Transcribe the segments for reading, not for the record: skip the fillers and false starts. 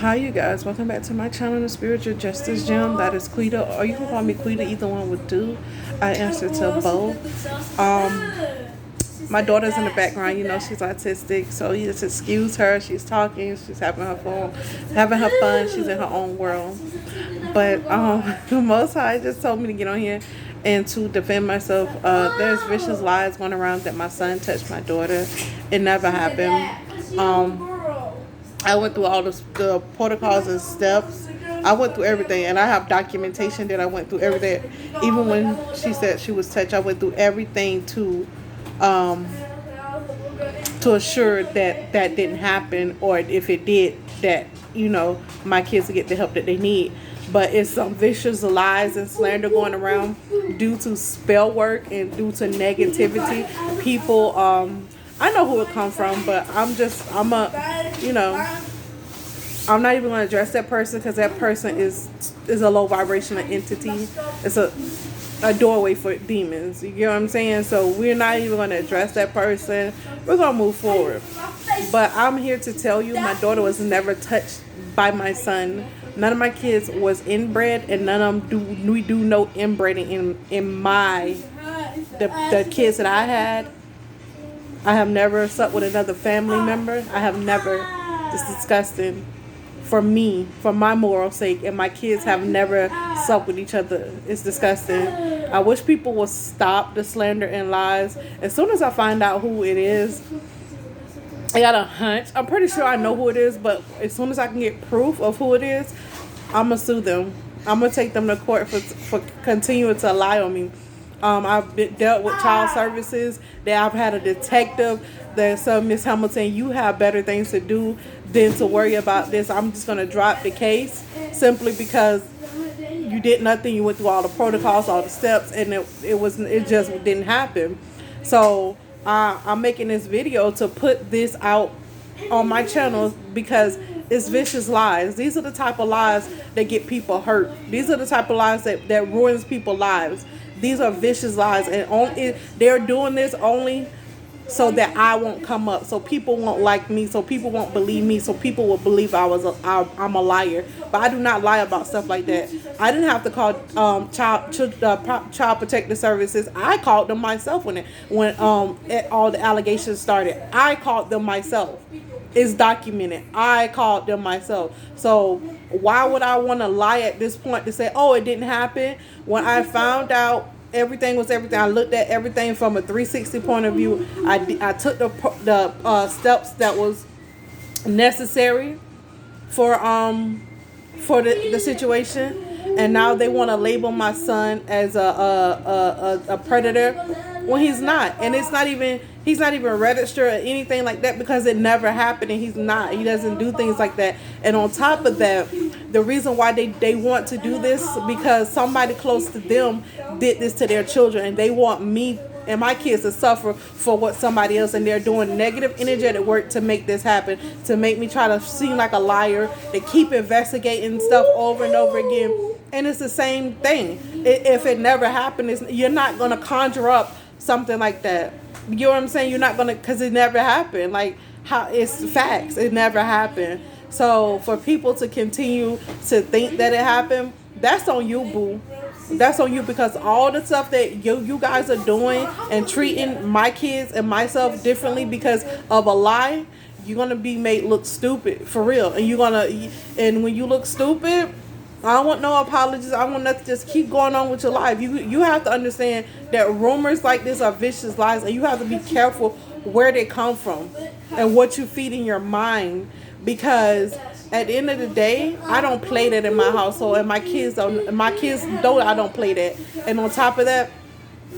Hi you guys, welcome back to my channel, The Spiritual Justice Gem. That is Quita, or you can call me Quita, either one would do. I answer to both. My daughter's in the background, you know she's autistic, so you just excuse her. She's talking, she's having her fun, she's in her own world. But the Most High just told me to get on here and to defend myself. There's vicious lies going around that my son touched my daughter. It never happened. I went through all the protocols and steps. I went through everything, and I have documentation that I went through everything. Even when she said she was touched, I went through everything to assure that that didn't happen, or if it did, that my kids would get the help that they need. But it's some vicious lies and slander going around due to spell work and due to negativity. People, I know who it come from, but I'm not even going to address that person, because that person is a low vibrational entity. It's a doorway for demons. You get what I'm saying? So we're not even going to address that person. We're going to move forward. But I'm here to tell you, my daughter was never touched by my son. None of my kids was inbred, and none of them we do no inbreeding in the kids that I had. I have never slept with another family member. I have never. It's disgusting for me, for my moral sake, and my kids have never slept with each other. It's disgusting. I wish people would stop the slander and lies. As soon as I find out who it is, I got a hunch. I'm pretty sure I know who it is, but as soon as I can get proof of who it is, I'm going to sue them. I'm going to take them to court for continuing to lie on me. I've dealt with child services. That I've had a detective that said, Miss Hamilton, you have better things to do than to worry about this. I'm just going to drop the case simply because you did nothing. You went through all the protocols, all the steps, and it just didn't happen. So I'm making this video to put this out on my channel because it's vicious lies. These are the type of lies that get people hurt. These are the type of lies that ruins people's lives. These are vicious lies, and they're doing this only so that I won't come up, so people won't like me, so people won't believe me, so people will believe I'm a liar. But I do not lie about stuff like that. I didn't have to call child protective services. I called them myself when all the allegations started. I called them myself. It's documented. I called them myself. So why would I want to lie at this point to say, oh, it didn't happen? When I found out everything was everything, I looked at everything from a 360 point of view. I took the steps that was necessary for the situation. And now they want to label my son as a predator when he's not. And he's not even registered or anything like that, because it never happened, and he doesn't do things like that. And on top of that, the reason why they want to do this, because somebody close to them did this to their children, and they want me and my kids to suffer for what somebody else, and they're doing negative energetic work to make this happen, to make me try to seem like a liar. They keep investigating stuff over and over again. And it's the same thing. If it never happened, you're not going to conjure up something like that. You know what I'm saying? You're not going to, because it never happened. Like, how it's facts. It never happened. So for people to continue to think that it happened, that's on you, boo. That's on you, because all the stuff that you guys are doing and treating my kids and myself differently because of a lie, you're going to be made look stupid, for real. And when you look stupid, I don't want no apologies. I want nothing. Just keep going on with your life. You have to understand that rumors like this are vicious lies, and you have to be careful where they come from and what you feed in your mind, because at the end of the day, I don't play that in my household, and my kids don't. My kids know I don't play that. And on top of that,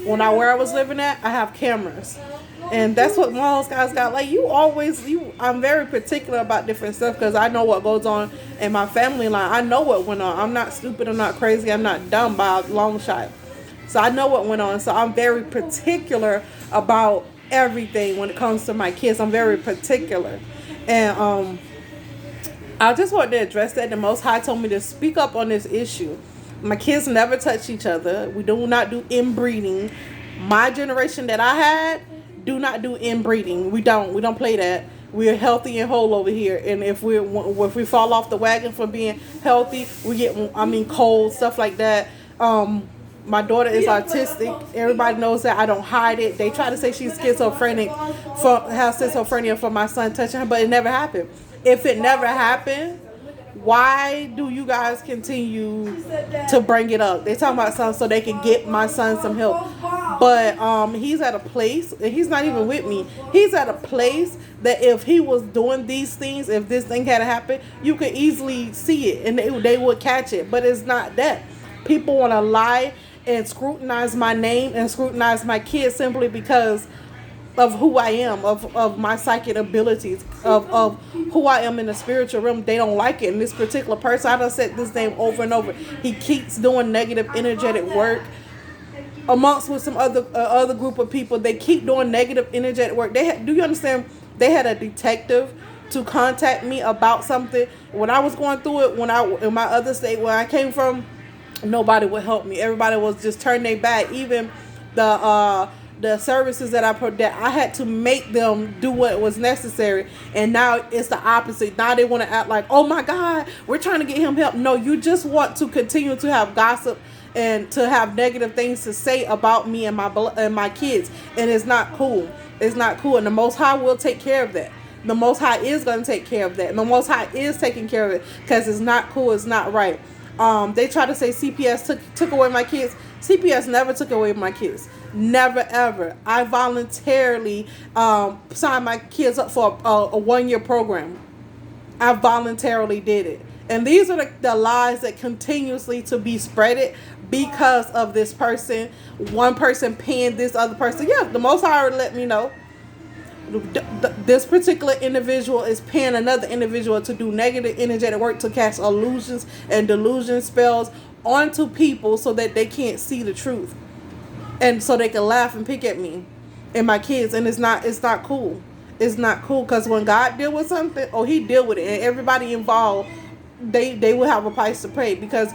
where I was living at, I have cameras. And that's what most guys got. Like, I'm very particular about different stuff, because I know what goes on in my family line. I know what went on. I'm not stupid. I'm not crazy. I'm not dumb by a long shot. So I know what went on. So I'm very particular about everything when it comes to my kids. I'm very particular. And I just want to address that. The Most High told me to speak up on this issue. My kids never touch each other. We do not do inbreeding. My generation that I had, do not do inbreeding. We don't play that. we're healthy and whole over here. And if we fall off the wagon from being healthy, we get, I mean, cold, stuff like that. My daughter is autistic. Everybody knows that. I don't hide it. They try to say she's schizophrenic, has schizophrenia for my son touching her, but it never happened. If it never happened, why do you guys continue to bring it up? They talking about something so they can get my son some help. But he's at a place, and he's not even with me. He's at a place that if he was doing these things, if this thing had happened, you could easily see it and they would catch it. But it's not that. People want to lie and scrutinize my name and scrutinize my kids simply because of who I am, of my psychic abilities, of who I am in the spiritual realm. They don't like it. And this particular person, I done said this name over and over. He keeps doing negative energetic work amongst with some other group of people. They keep doing negative energetic work. Do you understand? They had a detective to contact me about something when I was going through it. When I in my other state where I came from, nobody would help me. Everybody was just turning their back. Even the services that I had to make them do what was necessary. And now it's the opposite. Now they want to act like, oh my God, we're trying to get him help. No, you just want to continue to have gossip and to have negative things to say about me and my kids. And it's not cool. It's not cool. And the Most High will take care of that. The Most High is going to take care of that. And the Most High is taking care of it because it's not cool. It's not right. They try to say CPS took away my kids. CPS never took away my kids. Never, ever. I voluntarily signed my kids up for a 1-year program. I voluntarily did it. And these are the lies that continuously to be spreaded because of this person. One person paying this other person. Yeah, the Most High already let me know. This particular individual is paying another individual to do negative energetic work to cast illusions and delusion spells onto people so that they can't see the truth. And so they can laugh and pick at me and my kids. And it's not cool. It's not cool because when God deal with something, he deal with it. And everybody involved, they will have a price to pay. Because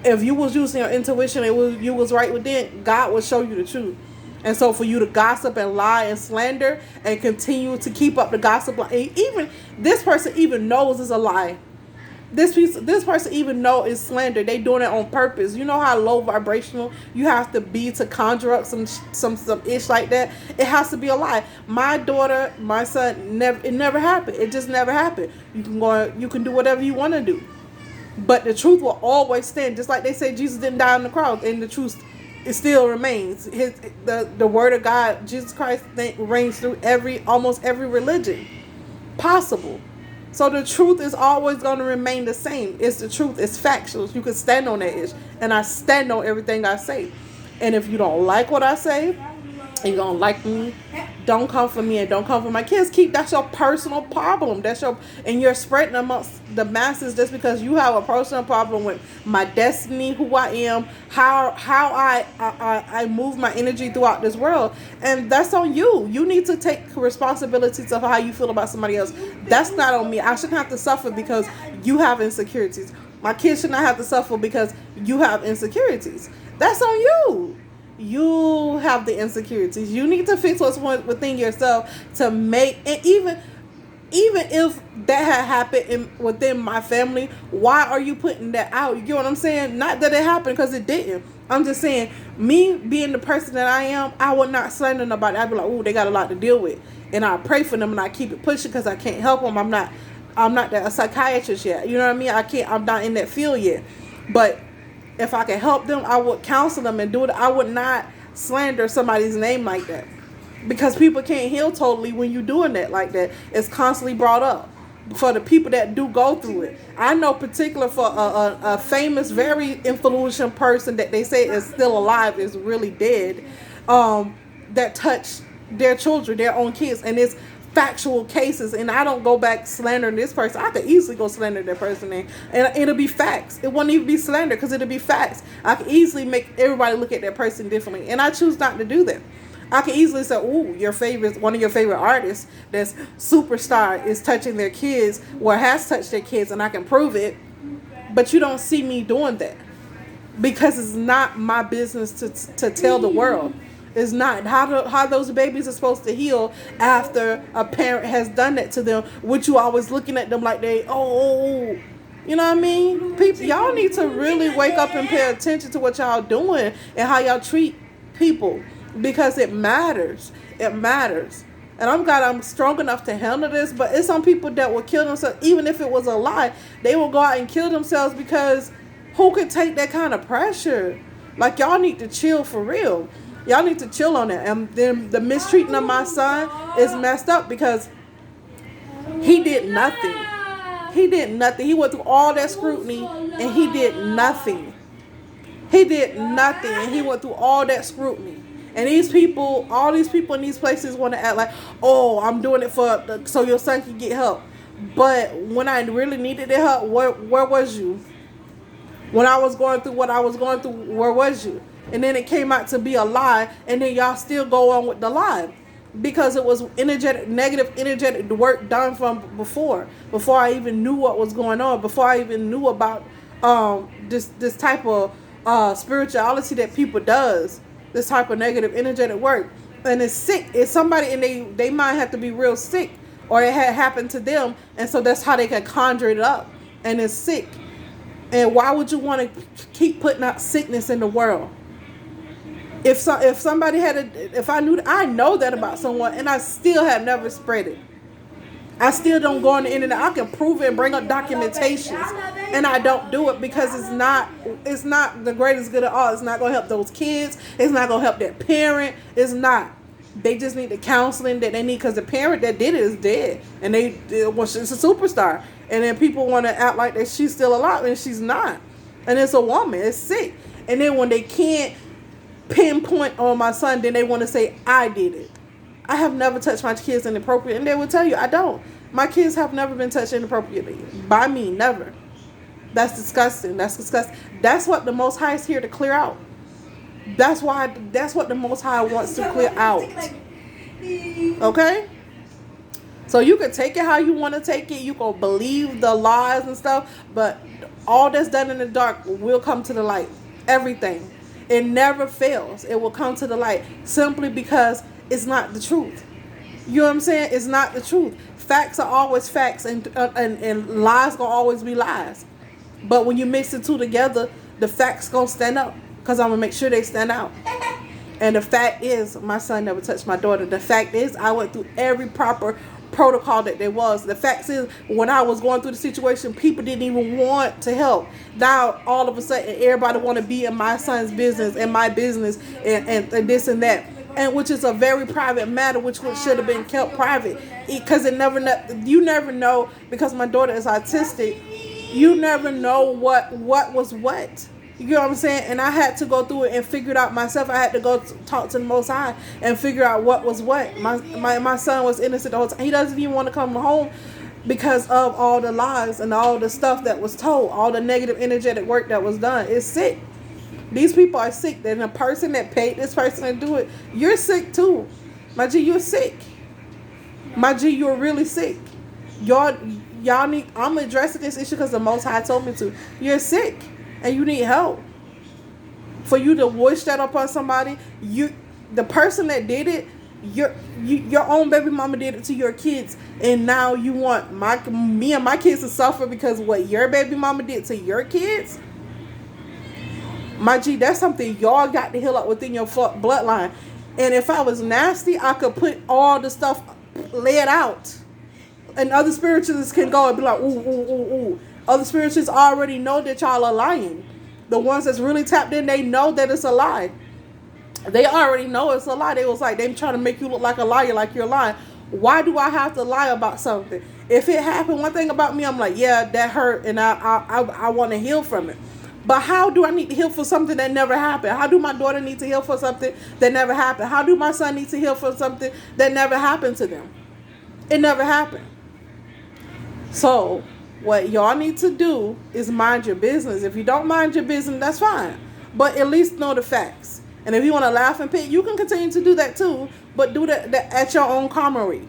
if you was using your intuition and you was right within, God will show you the truth. And so for you to gossip and lie and slander and continue to keep up the gossip, even this person even knows it's a lie. This person even know it's slander. They doing it on purpose. You know how low vibrational you have to be to conjure up some ish like that. It has to be a lie. My daughter, my son, it never happened. It just never happened. You can do whatever you want to do, but the truth will always stand. Just like they say, Jesus didn't die on the cross, and the truth, it still remains. The word of God, Jesus Christ, reigns through almost every religion possible. So the truth is always going to remain the same. It's the truth. It's factual. You can stand on that ish. And I stand on everything I say. And if you don't like what I say, and you don't like me, don't come for me and don't come for my kids. That's your personal problem. And you're spreading amongst the masses just because you have a personal problem with my destiny, who I am, how I move my energy throughout this world. And that's on you. You need to take responsibility of how you feel about somebody else. That's not on me. I shouldn't have to suffer because you have insecurities. My kids should not have to suffer because you have insecurities. That's on you. You have the insecurities. You need to fix what's within yourself to make, and even if that had happened within my family, why are you putting that out? You get what I'm saying? Not that it happened, because it didn't. I'm just saying, me being the person that I am, I would not slander nobody. I'd be like, oh, they got a lot to deal with, and I pray for them and I keep it pushing because I can't help them. I'm not a psychiatrist yet. You know what I mean? I'm not in that field yet, but if I can help them, I would counsel them and do it. I would not slander somebody's name like that, because people can't heal totally when you're doing that like that. It's constantly brought up for the people that do go through it. I know particular for a famous, very influential person that they say is still alive, is really dead, that touched their children, their own kids, and it's factual cases. And I don't go back slandering this person. I could easily go slander that person and it'll be facts. It won't even be slander because it'll be facts. I could easily make everybody look at that person differently, and I choose not to do that. I could easily say, ooh, one of your favorite artists that's superstar is touching their kids or has touched their kids, and I can prove it, but you don't see me doing that because it's not my business to tell the world. It's not. How those babies are supposed to heal after a parent has done that to them, which you always looking at them like they, you know what I mean? People, y'all need to really wake up and pay attention to what y'all doing and how y'all treat people, because it matters. It matters. And I'm glad I'm strong enough to handle this, but it's some people that will kill themselves, even if it was a lie. They will go out and kill themselves because who could take that kind of pressure? Like, y'all need to chill for real. Y'all need to chill on that. And then the mistreating of my son is messed up because he did nothing. He did nothing. He went through all that scrutiny and he did nothing. He did nothing and he went through all that scrutiny. And these people, all these people in these places want to act like, oh, I'm doing it so your son can get help. But when I really needed the help, where was you? When I was going through what I was going through, where was you? And then it came out to be a lie, and then y'all still go on with the lie. Because it was negative energetic work done from before I even knew what was going on, before I even knew about this type of spirituality that people does. This type of negative energetic work. And it's sick. It's somebody and they might have to be real sick, or it had happened to them, and so that's how they can conjure it up. And it's sick. And why would you want to keep putting out sickness in the world? If somebody I know that about someone and I still have never spread it. I still don't go on the internet. I can prove it and bring up documentations, and I don't do it because it's not the greatest good at all. It's not going to help those kids. It's not going to help that parent. It's not. They just need the counseling that they need, because the parent that did it is dead, and she's a superstar, and then people want to act like that she's still alive, and she's not. And it's a woman. It's sick. And then when they can't pinpoint on my son, then they want to say I did it. I have never touched my kids inappropriately, and they will tell you I don't. My kids have never been touched inappropriately by me, never. That's disgusting. That's disgusting. That's what the Most High is here to clear out. That's what the Most High wants to clear out. Okay? So you can take it how you want to take it. You can believe the lies and stuff, but all that's done in the dark will come to the light. Everything. It never fails. It will come to the light simply because it's not the truth. You know what I'm saying? It's not the truth. Facts are always facts, and lies gonna always be lies. But when you mix the two together, the facts gonna stand up, because I'm gonna make sure they stand out. And the fact is, my son never touched my daughter. The fact is, I went through every proper protocol that there was. The fact is, when I was going through the situation, people didn't even want to help. Now all of a sudden everybody want to be in my son's business and my business and this and that, and which is a very private matter, which should have been kept private, because you never know, because my daughter is autistic. You never know what was what. You know what I'm saying? And I had to go through it and figure it out myself. I had to go talk to the Most High and figure out what was what. My son was innocent the whole time. He doesn't even want to come home because of all the lies and all the stuff that was told, all the negative energetic work that was done. It's sick. These people are sick. Then the person that paid this person to do it, you're sick too. My G, you're sick. My G, you're really sick. Y'all need, I'm addressing this issue because the Most High told me to. You're sick. And you need help. For you to wish that upon somebody, the person that did it, your own baby mama did it to your kids, and now you want me and my kids to suffer because what your baby mama did to your kids? My G, that's something y'all got to heal up within your bloodline. And if I was nasty, I could put all the stuff, lay it out, and other spiritualists can go and be like, ooh. Other spiritualists already know that y'all are lying. The ones that's really tapped in, they know that it's a lie. They already know it's a lie. They was like, they trying to make you look like a liar, like you're lying. Why do I have to lie about something? If it happened, one thing about me, I'm like, yeah, that hurt, and I want to heal from it. But how do I need to heal for something that never happened? How do my daughter need to heal for something that never happened? How do my son need to heal for something that never happened to them? It never happened. So what y'all need to do is mind your business. If you don't mind your business, that's fine. But at least know the facts. And if you want to laugh and pick, you can continue to do that too. But do that at your own karma rate.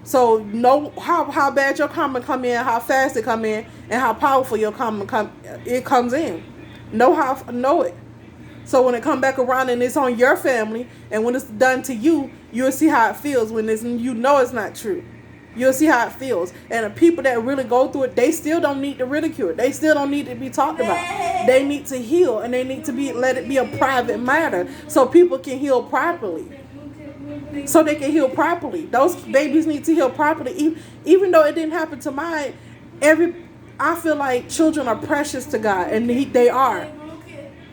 So know how bad your karma come in, how fast it come in, and how powerful your karma comes in. Know it. So when it come back around and it's on your family, and when it's done to you, you'll see how it feels when it's, you know it's not true. You'll see how it feels. And the people that really go through it, they still don't need to ridicule. They still don't need to be talked about. They need to heal, and they need to be let it be a private matter so people can heal properly. So they can heal properly. Those babies need to heal properly. Even though it didn't happen to mine, I feel like children are precious to God, and they are.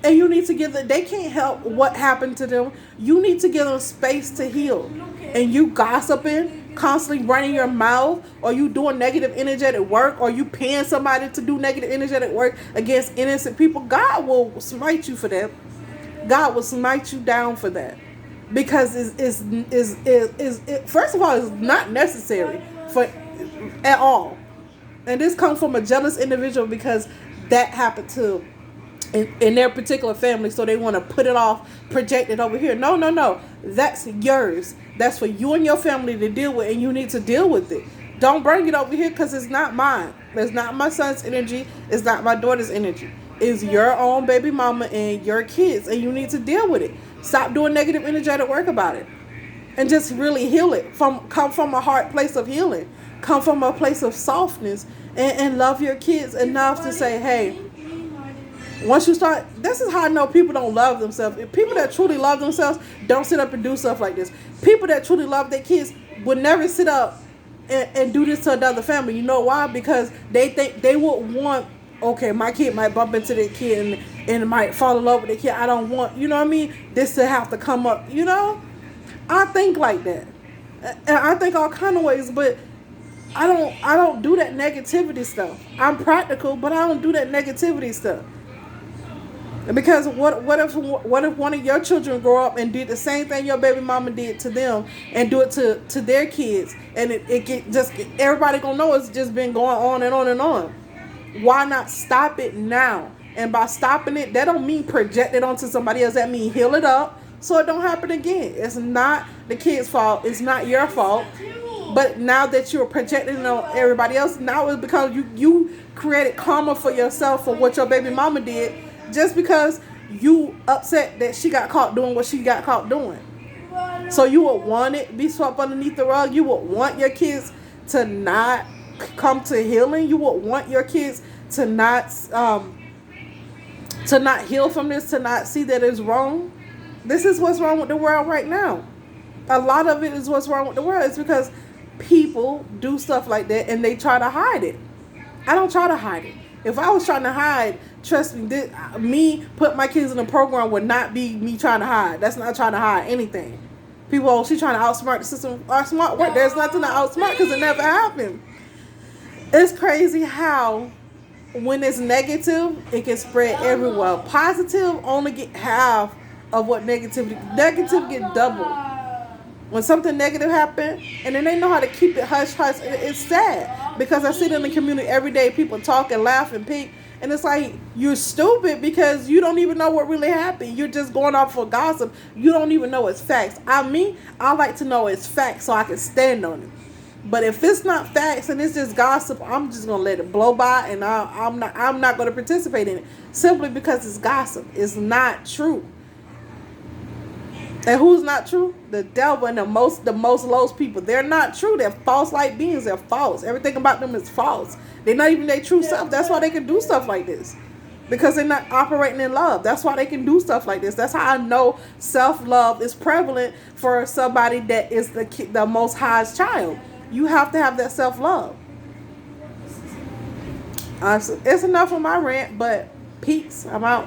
And you need to give them, they can't help what happened to them. You need to give them space to heal. And you gossiping, constantly running your mouth, or you doing negative energetic work, or you paying somebody to do negative energetic work against innocent people, God will smite you for that. God will smite you down for that. Because first of all, it's not necessary for at all. And this comes from a jealous individual because that happened to in their particular family, so they want to put it off, project it over here. No. That's yours. That's for you and your family to deal with, and you need to deal with it. Don't bring it over here because it's not mine. It's not my son's energy. It's not my daughter's energy. It's your own baby mama and your kids, and you need to deal with it. Stop doing negative energetic work about it, and just really heal it. Come from a heart place of healing. Come from a place of softness, and love your kids enough to say, hey, once you start, this is how I know people don't love themselves. If people that truly love themselves don't sit up and do stuff like this. People that truly love their kids would never sit up and do this to another family. You know why? Because they think they would want, okay, my kid might bump into their kid and might fall in love with their kid. I don't want, you know what I mean, this to have to come up, you know? I think like that. And I think all kind of ways, but I don't do that negativity stuff. I'm practical, but I don't do that negativity stuff. Because what if one of your children grow up and did the same thing your baby mama did to them and do it to their kids, and it get just everybody gonna know it's just been going on and on and on. Why not stop it now? And by stopping it, that don't mean project it onto somebody else. That mean heal it up so it don't happen again. It's not the kid's fault. It's not your fault. But now that you're projecting it on everybody else, now it's because you created karma for yourself for what your baby mama did. Just because you upset that she got caught doing what she got caught doing. So you would want it be swept underneath the rug. You would want your kids to not come to healing. You would want your kids to not heal from this, to not see that it's wrong. This is what's wrong with the world right now. A lot of it is what's wrong with the world. It's because people do stuff like that and they try to hide it. I don't try to hide it. If I was trying to hide, trust me, me put my kids in a program would not be me trying to hide. That's not trying to hide anything. People, she's trying to outsmart the system. Outsmart what? There's nothing to outsmart because it never happened. It's crazy how when it's negative, it can spread everywhere. Positive only get half of what negativity. Negative get double. When something negative happens, and then they know how to keep it hush hush, it's sad. Because I sit in the community every day, people talk and laugh and pick, and it's like, you're stupid because you don't even know what really happened. You're just going off for gossip. You don't even know it's facts. I like to know it's facts so I can stand on it. But if it's not facts and it's just gossip, I'm just gonna let it blow by, and I'm not gonna participate in it simply because it's gossip. It's not true. And who's not true? The devil and the most lowest people. They're not true. They're false like beings. They're false. Everything about them is false. They're not even their true self. That's why they can do stuff like this. Because they're not operating in love. That's why they can do stuff like this. That's how I know self-love is prevalent for somebody that is the Most High's child. You have to have that self-love. It's enough of my rant, but peace. I'm out.